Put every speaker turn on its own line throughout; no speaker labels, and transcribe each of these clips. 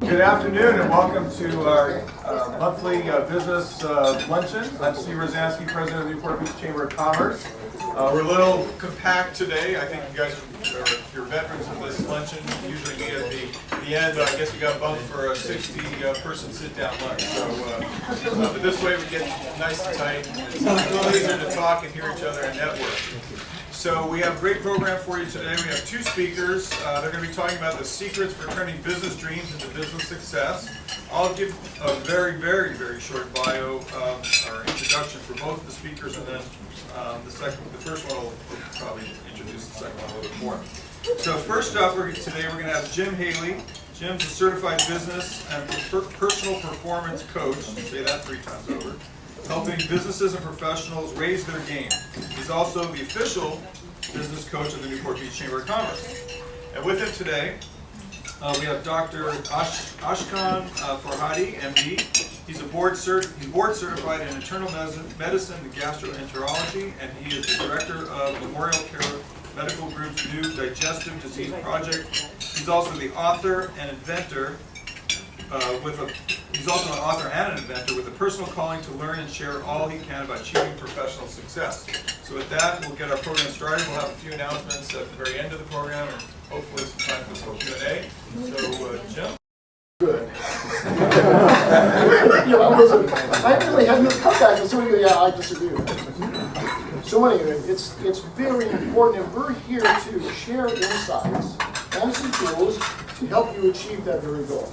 Good afternoon and welcome to our monthly business luncheon. I'm Steve Rosansky, President of the Newport Beach Chamber of Commerce. We're a little compact today. I think you guys, if you're veterans of this luncheon, usually meet at the end. I guess we got bumped for a 60-person sit-down lunch. But this way we get nice and tight. It's a little easier to talk and hear each other and network. So we have a great program for you today. We have two speakers. They're going to be talking about the secrets for turning business dreams into business success. I'll give a very, very, very short bio or introduction for both of the speakers, and then the first one will probably introduce the second one a little bit more. So first up, today we're going to have Jim Haley. Jim's a certified business and personal performance coach. Say that 3 times over. Helping businesses and professionals raise their game. He's also the official business coach of the Newport Beach Chamber of Commerce. And with him today, we have Dr. Ashkan Farhadi, MD. He's board certified in internal medicine and gastroenterology, and he is the director of Memorial Care Medical Group's new digestive disease project. He's also the author and inventor He's also an author and an inventor with a personal calling to learn and share all he can about achieving professional success. So with that, we'll get our program started. We'll have a few announcements at the very end of the program, and hopefully some time for some Q&A. So, Jim?
Good. I really had no comeback, and so yeah, I disagree with that. So anyway, it's very important, and we're here to share insights and some tools to help you achieve that very goal.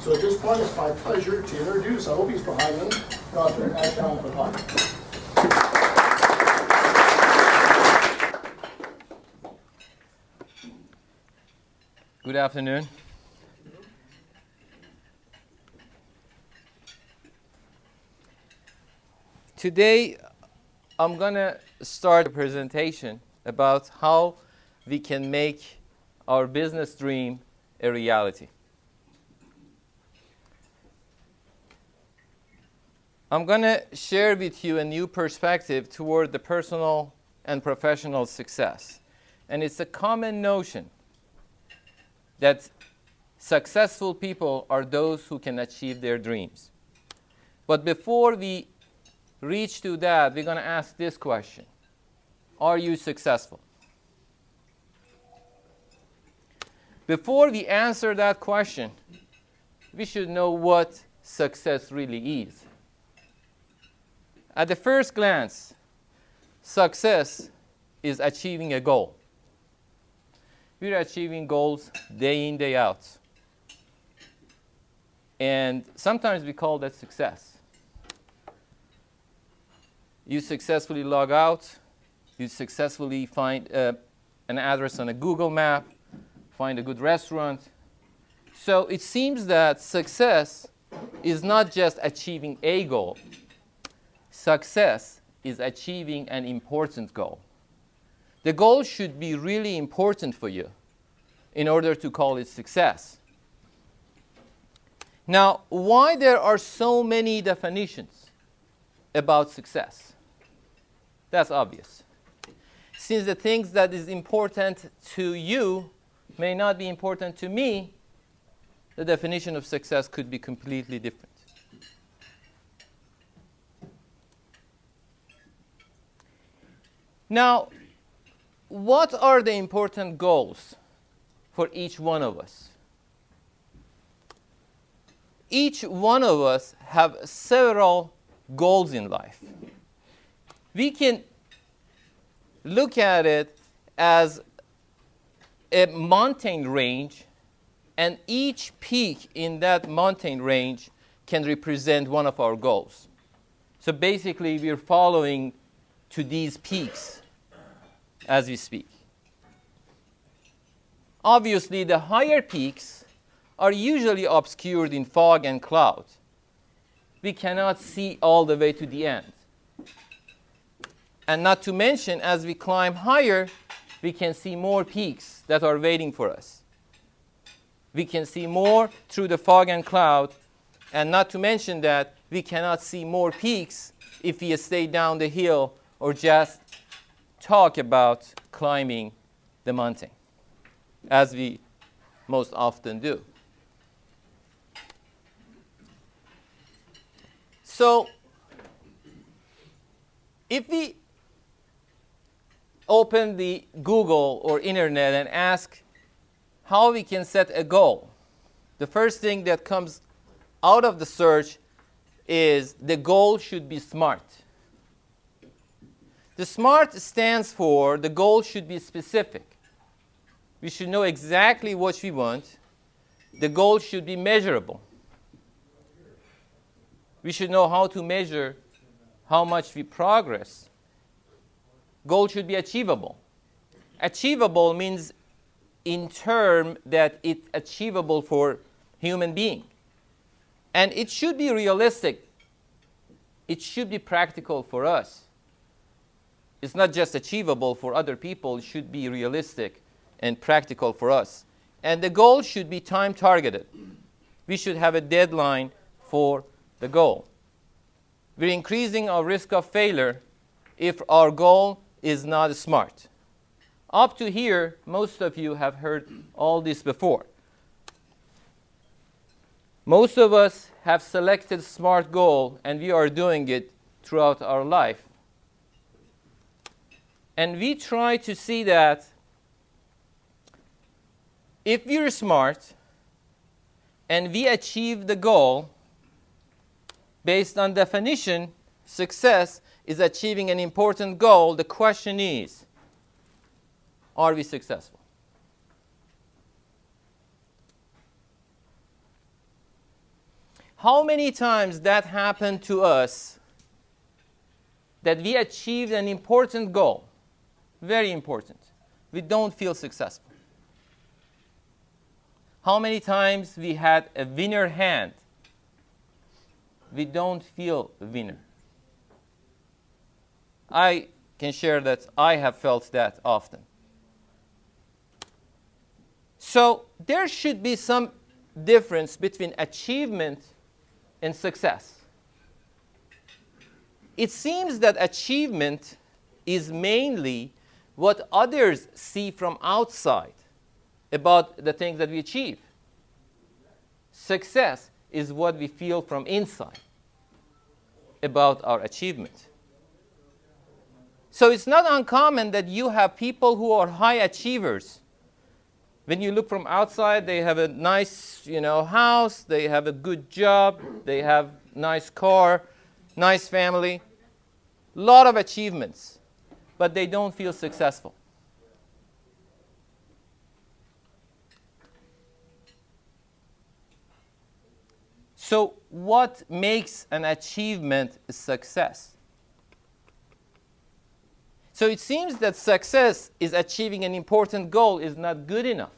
So at this point, it's my pleasure to introduce, I hope he's behind me, Dr. Ashkan Farhadi.
Good afternoon. Today, I'm going to start a presentation about how we can make our business dream a reality. I'm going to share with you a new perspective toward the personal and professional success. And it's a common notion that successful people are those who can achieve their dreams. But before we reach to that, we're going to ask this question. Are you successful? Before we answer that question, we should know what success really is. At the first glance, success is achieving a goal. We're achieving goals day in, day out. And sometimes we call that success. You successfully log out. You successfully find an address on a Google map, find a good restaurant. So it seems that success is not just achieving a goal. Success is achieving an important goal. The goal should be really important for you in order to call it success. Now, why there are so many definitions about success? That's obvious. Since the things that is important to you may not be important to me, the definition of success could be completely different. Now, what are the important goals for each one of us? Each one of us have several goals in life. We can look at it as a mountain range, and each peak in that mountain range can represent one of our goals. So basically, we're following to these peaks as we speak. Obviously, the higher peaks are usually obscured in fog and cloud. We cannot see all the way to the end. And not to mention, as we climb higher, we can see more peaks that are waiting for us. We can see more through the fog and cloud, and not to mention that we cannot see more peaks if we stay down the hill or just talk about climbing the mountain, as we most often do. So if we open the Google or internet and ask how we can set a goal, the first thing that comes out of the search is the goal should be SMART. The SMART stands for the goal should be specific. We should know exactly what we want. The goal should be measurable. We should know how to measure how much we progress. Goal should be achievable. Achievable means in term that it's achievable for human being. And it should be realistic. It should be practical for us. It's not just achievable for other people. It should be realistic and practical for us. And the goal should be time targeted. We should have a deadline for the goal. We're increasing our risk of failure if our goal is not SMART. Up to here, most of you have heard all this before. Most of us have selected SMART goal, and we are doing it throughout our life. And we try to see that if we're smart and we achieve the goal, based on definition, success is achieving an important goal. The question is, are we successful? How many times that happened to us that we achieved an important goal, very important, we don't feel successful? How many times we had a winner hand, we don't feel a winner? I can share that I have felt that often. So there should be some difference between achievement and success. It seems that achievement is mainly what others see from outside about the things that we achieve. Success is what we feel from inside about our achievement. So it's not uncommon that you have people who are high achievers. When you look from outside, they have a nice, house, they have a good job, they have nice car, nice family, lot of achievements, but they don't feel successful. So what makes an achievement a success? So it seems that success is achieving an important goal is not good enough.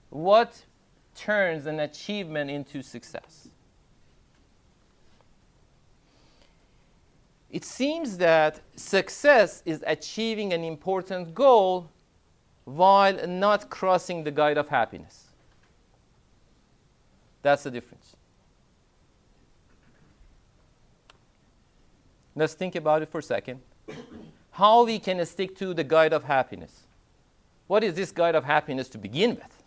What turns an achievement into success? It seems that success is achieving an important goal while not crossing the guide of happiness. That's the difference. Let's think about it for a second. How we can stick to the guide of happiness? What is this guide of happiness to begin with?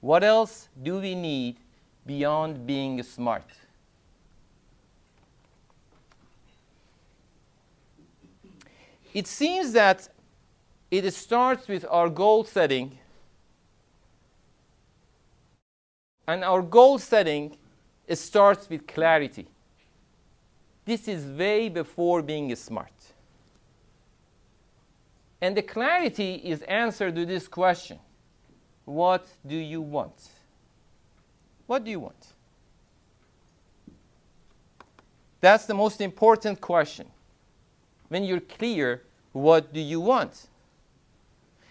What else do we need beyond being smart? It seems that it starts with our goal setting. And our goal setting starts with clarity. This is way before being smart. And the clarity is answer to this question. What do you want? What do you want? That's the most important question. When you're clear, what do you want?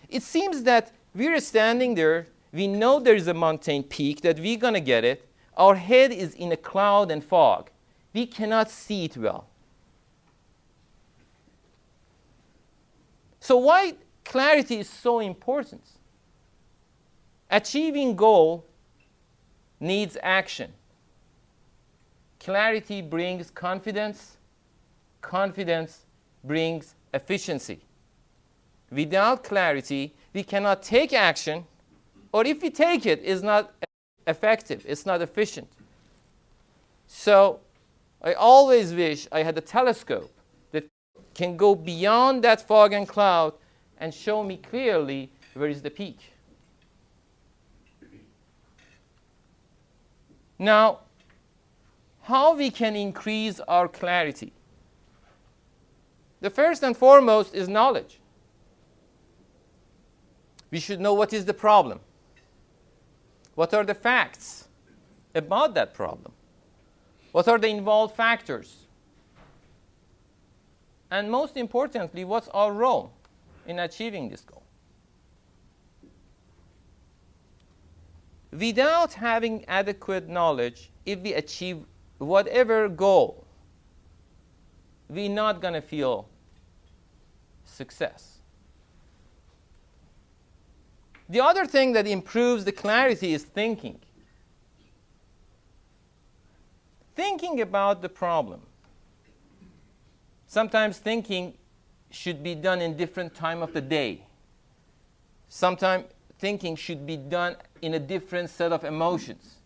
It seems that we're standing there. We know there is a mountain peak, that we're going to get it. Our head is in a cloud and fog. We cannot see it well. So why clarity is so important? Achieving goal needs action. Clarity brings confidence. Confidence brings efficiency. Without clarity, we cannot take action, or if we take it, it's not effective, it's not efficient. So I always wish I had a telescope that can go beyond that fog and cloud and show me clearly where is the peak. Now, how we can increase our clarity? The first and foremost is knowledge. We should know what is the problem. What are the facts about that problem? What are the involved factors? And most importantly, what's our role in achieving this goal? Without having adequate knowledge, if we achieve whatever goal, we're not going to feel success. The other thing that improves the clarity is thinking. Thinking about the problem. Sometimes thinking should be done in different time of the day. Sometimes thinking should be done in a different set of emotions.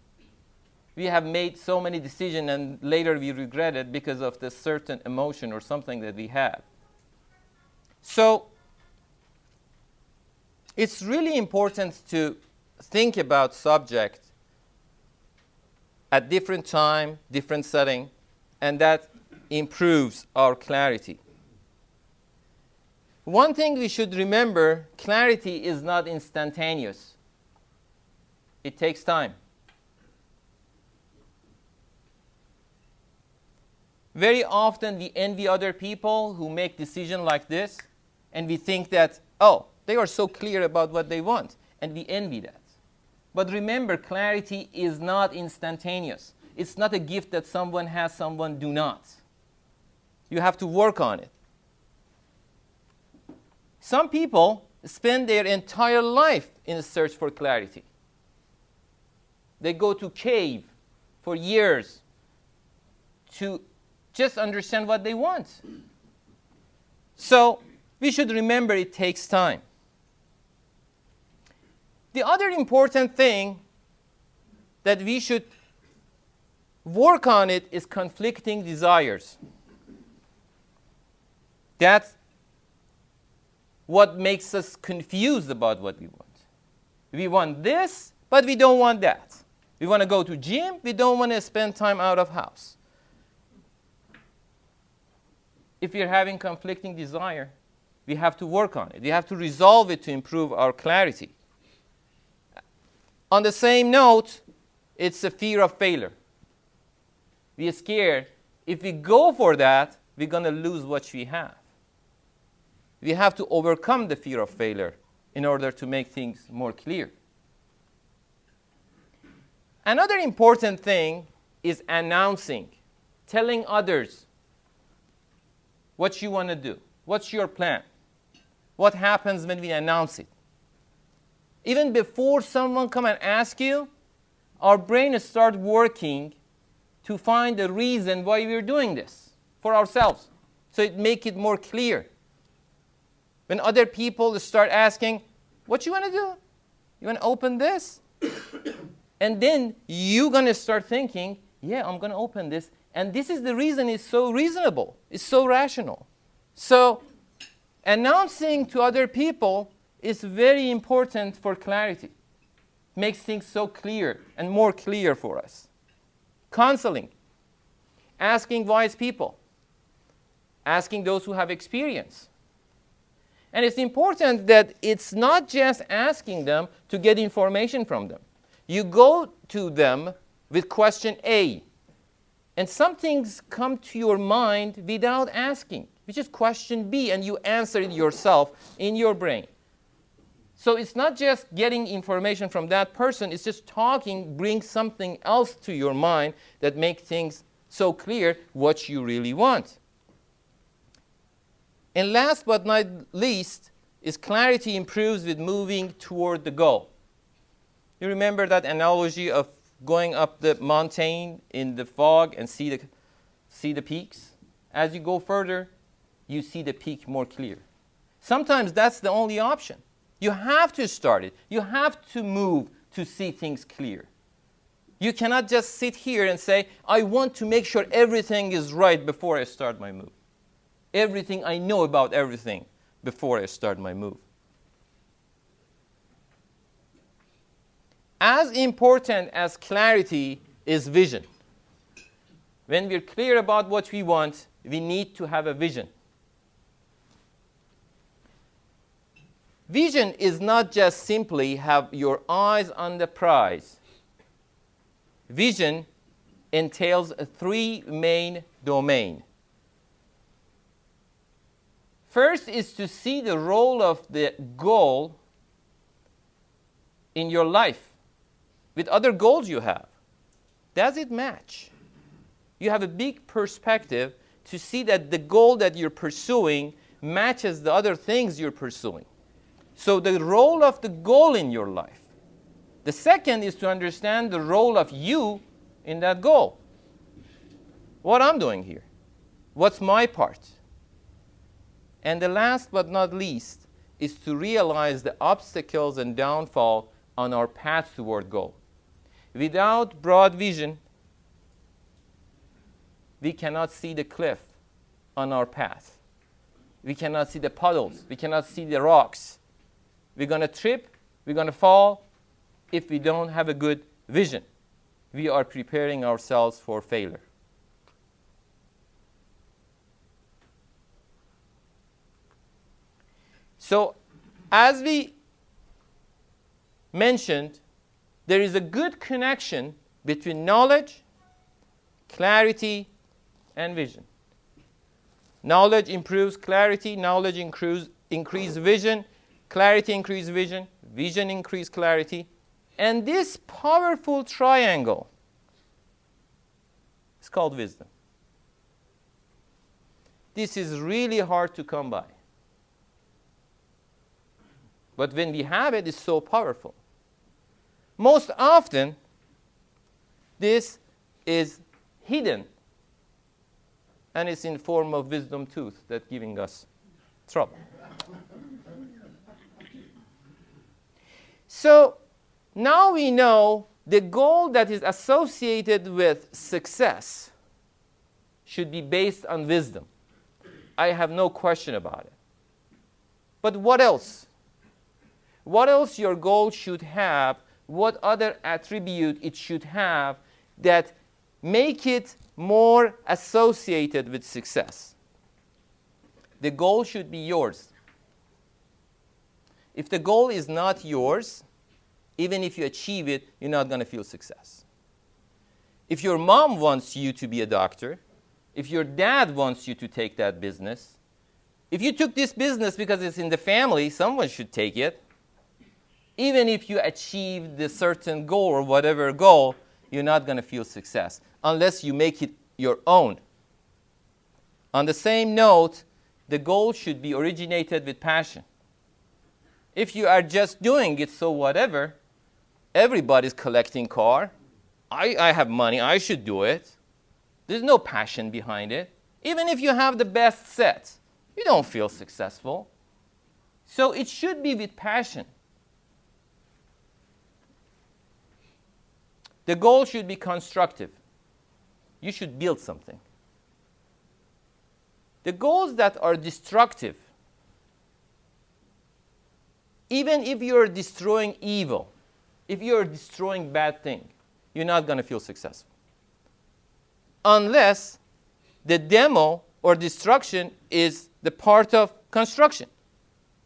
We have made so many decisions and later we regret it because of the certain emotion or something that we had. So it's really important to think about subject at different time, different setting, and that improves our clarity. One thing we should remember, clarity is not instantaneous. It takes time. Very often we envy other people who make decisions like this, and we think that, oh, they are so clear about what they want, and we envy that. But remember, clarity is not instantaneous. It's not a gift that someone has, someone do not. You have to work on it. Some people spend their entire life in a search for clarity. They go to cave for years to just understand what they want. So we should remember it takes time. The other important thing that we should work on it is conflicting desires. That's what makes us confused about what we want. We want this, but we don't want that. We want to go to gym, we don't want to spend time out of house. If you're having conflicting desire, we have to work on it. We have to resolve it to improve our clarity. On the same note, it's a fear of failure. We are scared if we go for that, we're going to lose what we have. We have to overcome the fear of failure in order to make things more clear. Another important thing is announcing, telling others what you want to do. What's your plan? What happens when we announce it? Even before someone come and ask you, our brain starts working to find the reason why we're doing this for ourselves. So it makes it more clear. When other people start asking, what you want to do? You want to open this? And then you're going to start thinking, yeah, I'm going to open this. And this is the reason it's so reasonable. It's so rational. So announcing to other people is very important for clarity. Makes things so clear and more clear for us. Counseling. Asking wise people. Asking those who have experience. And it's important that it's not just asking them to get information from them. You go to them with question A, and some things come to your mind without asking, which is question B, and you answer it yourself in your brain. So it's not just getting information from that person, it's just talking, bring something else to your mind that makes things so clear what you really want. And last but not least, is clarity improves with moving toward the goal. You remember that analogy of going up the mountain in the fog and see the peaks? As you go further, you see the peak more clear. Sometimes that's the only option. You have to start it. You have to move to see things clear. You cannot just sit here and say, I want to make sure everything is right before I start my move. Everything I know about everything before I start my move. As important as clarity is vision. When we're clear about what we want, we need to have a vision. Vision is not just simply have your eyes on the prize. Vision entails three main domains. First is to see the role of the goal in your life with other goals you have. Does it match? You have a big perspective to see that the goal that you're pursuing matches the other things you're pursuing. So the role of the goal in your life. The second is to understand the role of you in that goal. What I'm doing here. What's my part? And the last but not least is to realize the obstacles and downfall on our path toward goal. Without broad vision, we cannot see the cliff on our path. We cannot see the puddles. We cannot see the rocks. We're going to trip. We're going to fall if we don't have a good vision. We are preparing ourselves for failure. So, as we mentioned, there is a good connection between knowledge, clarity, and vision. Knowledge improves clarity, knowledge increases vision, clarity increases vision, vision increases clarity. And this powerful triangle is called wisdom. This is really hard to come by. But when we have it, it's so powerful. Most often, this is hidden. And it's in form of wisdom tooth that's giving us trouble. So now we know the goal that is associated with success should be based on wisdom. I have no question about it. But what else? What else your goal should have? What other attribute it should have that make it more associated with success? The goal should be yours. If the goal is not yours, even if you achieve it, you're not going to feel success. If your mom wants you to be a doctor, if your dad wants you to take that business, if you took this business because it's in the family, someone should take it. Even if you achieve the certain goal or whatever goal, you're not going to feel success unless you make it your own. On the same note, the goal should be originated with passion. If you are just doing it so whatever, everybody's collecting car. I have money, I should do it. There's no passion behind it. Even if you have the best set, you don't feel successful. So it should be with passion. The goal should be constructive. You should build something. The goals that are destructive, even if you're destroying evil, if you're destroying bad thing, you're not going to feel successful. Unless the demo or destruction is the part of construction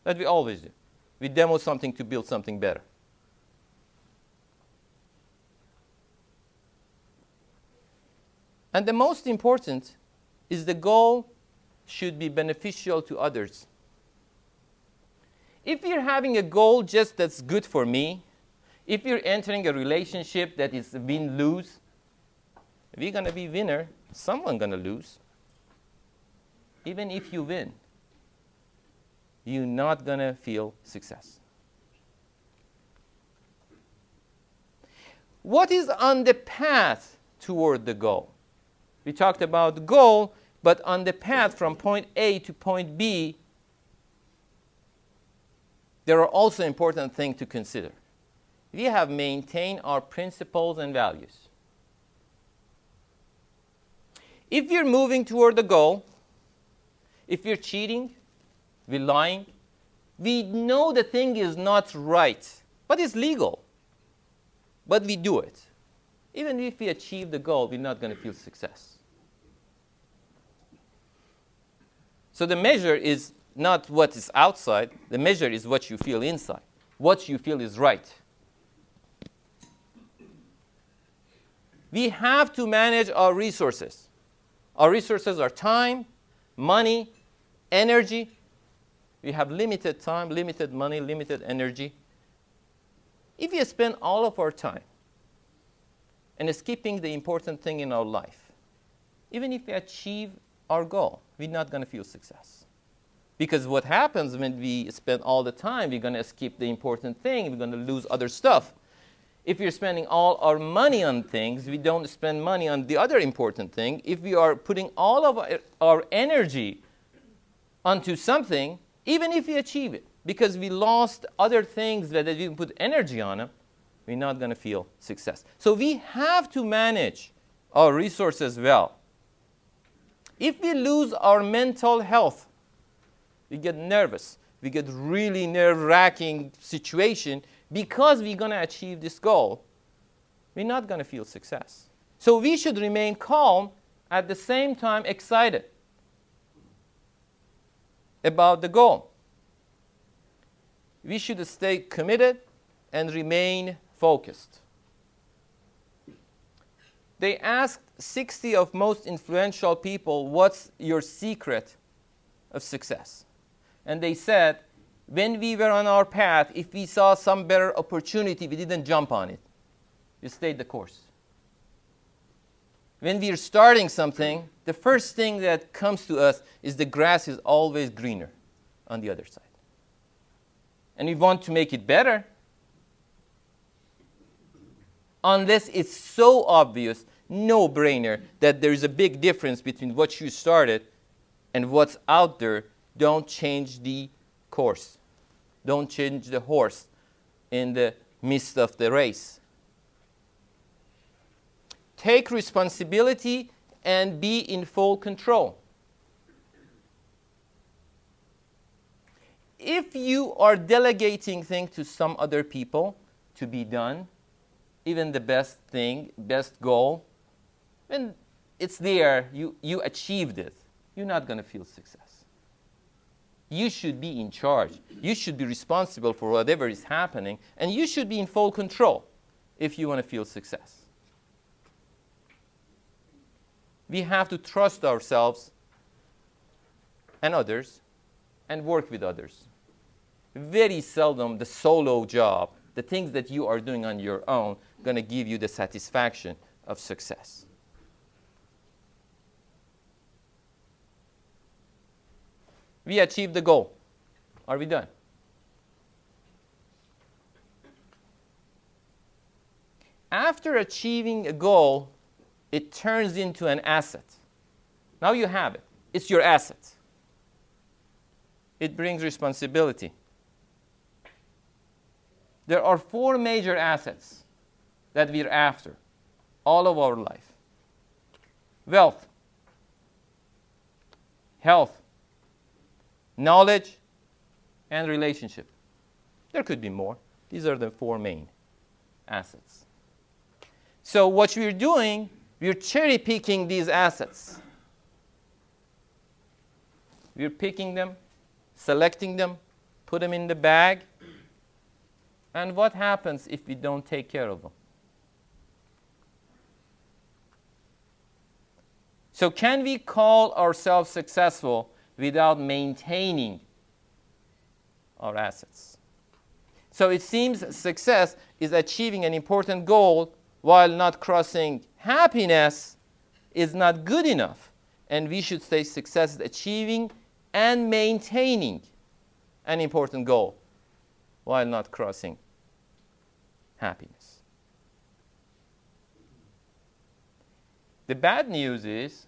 that we always do. We demo something to build something better. And the most important is the goal should be beneficial to others. If you're having a goal just that's good for me, if you're entering a relationship that is win-lose, we're going to be winner, someone's going to lose. Even if you win, you're not going to feel success. What is on the path toward the goal? We talked about the goal, but on the path from point A to point B, there are also important things to consider. we have maintained our principles and values. If you're moving toward the goal, if you're cheating, we're lying, we know the thing is not right, but it's legal. But we do it. Even if we achieve the goal, we're not going to feel success. So the measure is not what is outside. The measure is what you feel inside. What you feel is right. We have to manage our resources. Our resources are time, money, energy. We have limited time, limited money, limited energy. If we spend all of our time and skipping the important thing in our life, even if we achieve our goal, we're not going to feel success. Because what happens when we spend all the time, we're going to skip the important thing, we're going to lose other stuff. If we're spending all our money on things, we don't spend money on the other important thing. If we are putting all of our energy onto something, even if we achieve it, because we lost other things that we didn't put energy on them, we're not going to feel success. So we have to manage our resources well. If we lose our mental health, we get nervous. We get really nerve-wracking situation because we're going to achieve this goal. We're not going to feel success. So we should remain calm, at the same time excited about the goal. We should stay committed and remain focused. They asked 60 of most influential people, what's your secret of success? And they said, when we were on our path, if we saw some better opportunity, we didn't jump on it. We stayed the course. When we are starting something, the first thing that comes to us is the grass is always greener on the other side. And we want to make it better. Unless it's so obvious, no-brainer, that there is a big difference between what you started and what's out there, don't change the course. Don't change the horse in the midst of the race. Take responsibility and be in full control. If you are delegating things to some other people to be done, even the best thing, best goal, when it's there, you achieved it, you're not going to feel success. You should be in charge. You should be responsible for whatever is happening, and you should be in full control if you want to feel success. We have to trust ourselves and others and work with others. Very seldom the solo job, the things that you are doing on your own, going to give you the satisfaction of success. We achieved the goal. Are we done? After achieving a goal, it turns into an asset. Now you have it. It's your asset. It brings responsibility. There are 4 major assets that we're after all of our life. Wealth, health, knowledge, and relationship. There could be more. These are the 4 main assets. So what we're doing, we're cherry-picking these assets. We're picking them, selecting them, put them in the bag. And what happens if we don't take care of them? So can we call ourselves successful without maintaining our assets? So it seems success is achieving an important goal while not crossing happiness is not good enough. And we should say success is achieving and maintaining an important goal while not crossing happiness. The bad news is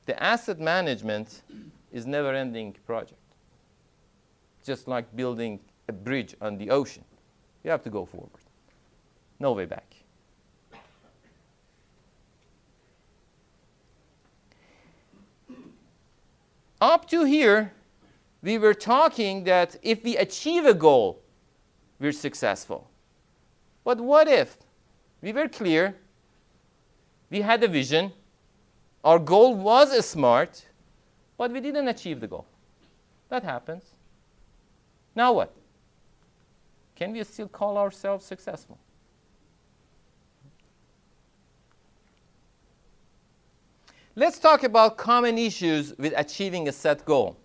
the asset management is a never-ending project. Just like building a bridge on the ocean. You have to go forward. No way back. Up to here, we were talking that if we achieve a goal, we're successful. But what if we were clear, we had a vision, our goal was smart, but we didn't achieve the goal? That happens. Now what? Can we still call ourselves successful? Let's talk about common issues with achieving a set goal.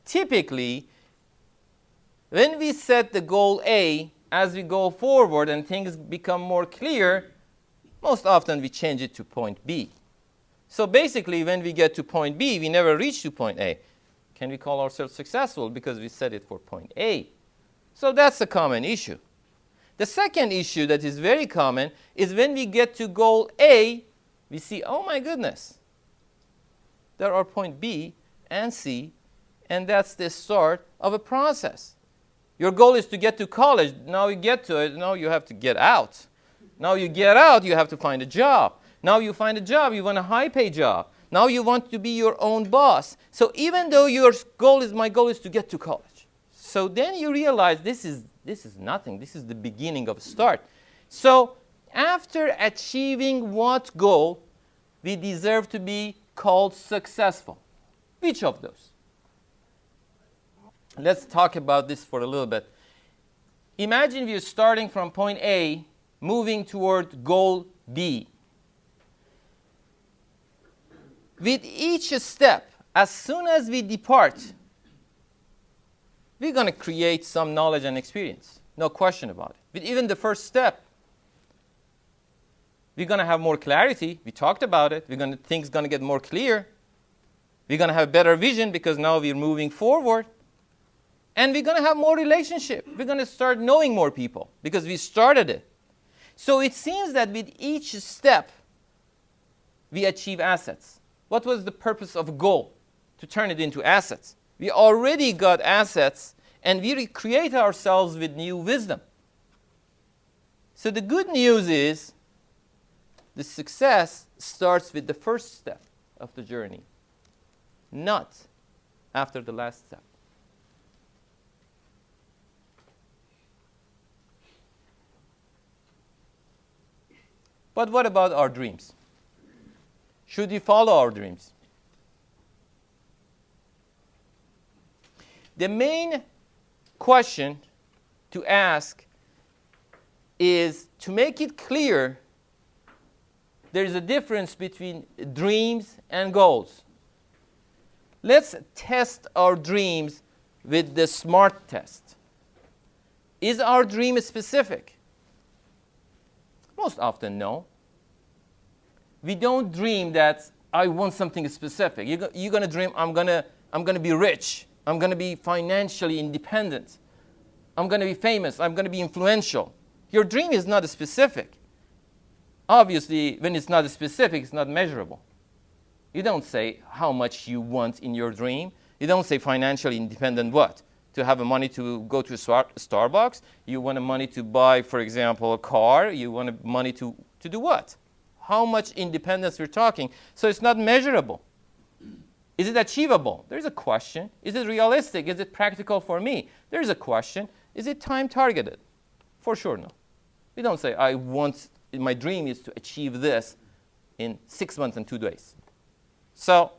Typically, when we set the goal A, as we go forward and things become more clear, most often we change it to point B. So basically, when we get to point B, we never reach to point A. Can we call ourselves successful because we set it for point A? So that's a common issue. The second issue that is very common is when we get to goal A, we see, oh my goodness, there are point B and C, and that's the start of a process. Your goal is to get to college. Now you get to it. Now you have to get out. Now you get out, you have to find a job. Now you find a job, you want a high-pay job. Now you want to be your own boss. So even though my goal is to get to college. So then you realize this is nothing. This is the beginning of a start. So after achieving what goal, we deserve to be called successful? Which of those? Let's talk about this for a little bit. Imagine we're starting from point A, moving toward goal B. With each step, as soon as we depart, we're going to create some knowledge and experience. No question about it. With even the first step, we're going to have more clarity. We talked about it. Things going to get more clear. We're going to have better vision because now we're moving forward. And we're going to have more relationship. We're going to start knowing more people because we started it. So it seems that with each step, we achieve assets. What was the purpose of a goal? To turn it into assets. We already got assets, and we recreate ourselves with new wisdom. So the good news is, the success starts with the first step of the journey, not after the last step. But what about our dreams? Should we follow our dreams? The main question to ask is to make it clear there is a difference between dreams and goals. Let's test our dreams with the SMART test. Is our dream specific? Most often, no. We don't dream that I want something specific. You're going to dream, I'm going to be rich. I'm going to be financially independent. I'm going to be famous. I'm going to be influential. Your dream is not specific. Obviously, when it's not specific, it's not measurable. You don't say how much you want in your dream. You don't say financially independent what? To have money to go to Starbucks? You want money to buy, for example, a car? You want money to do what? How much independence we're talking? So it's not measurable. Is it achievable? There's a question. Is it realistic? Is it practical for me? There's a question. Is it time targeted? For sure, no. We don't say, my dream is to achieve this in 6 months and 2 days. So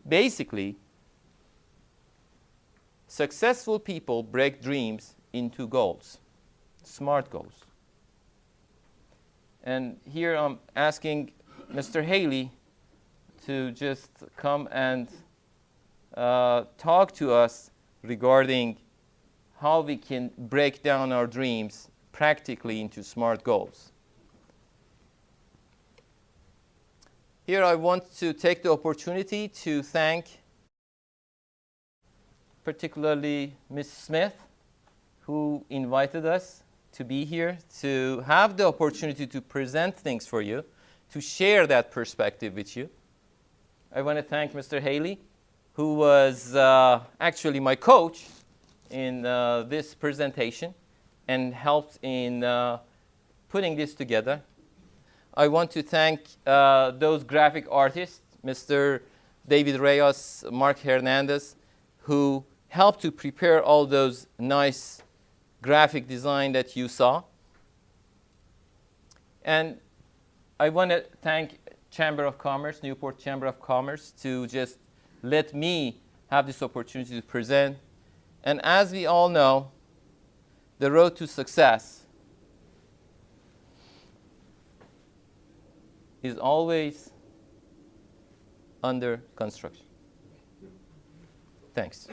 basically, successful people break dreams into goals, SMART goals. And here I'm asking Mr. Haley to just come and talk to us regarding how we can break down our dreams practically into SMART goals. Here I want to take the opportunity to thank particularly Ms. Smith, who invited us to be here, to have the opportunity to present things for you, to share that perspective with you. I want to thank Mr. Haley, who was actually my coach in this presentation. and helped in putting this together. I want to thank those graphic artists, Mr. David Reyes, Mark Hernandez, who helped to prepare all those nice graphic design that you saw. And I want to thank Chamber of Commerce, Newport Chamber of Commerce, to just let me have this opportunity to present. And as we all know, the road to success is always under construction. Thanks.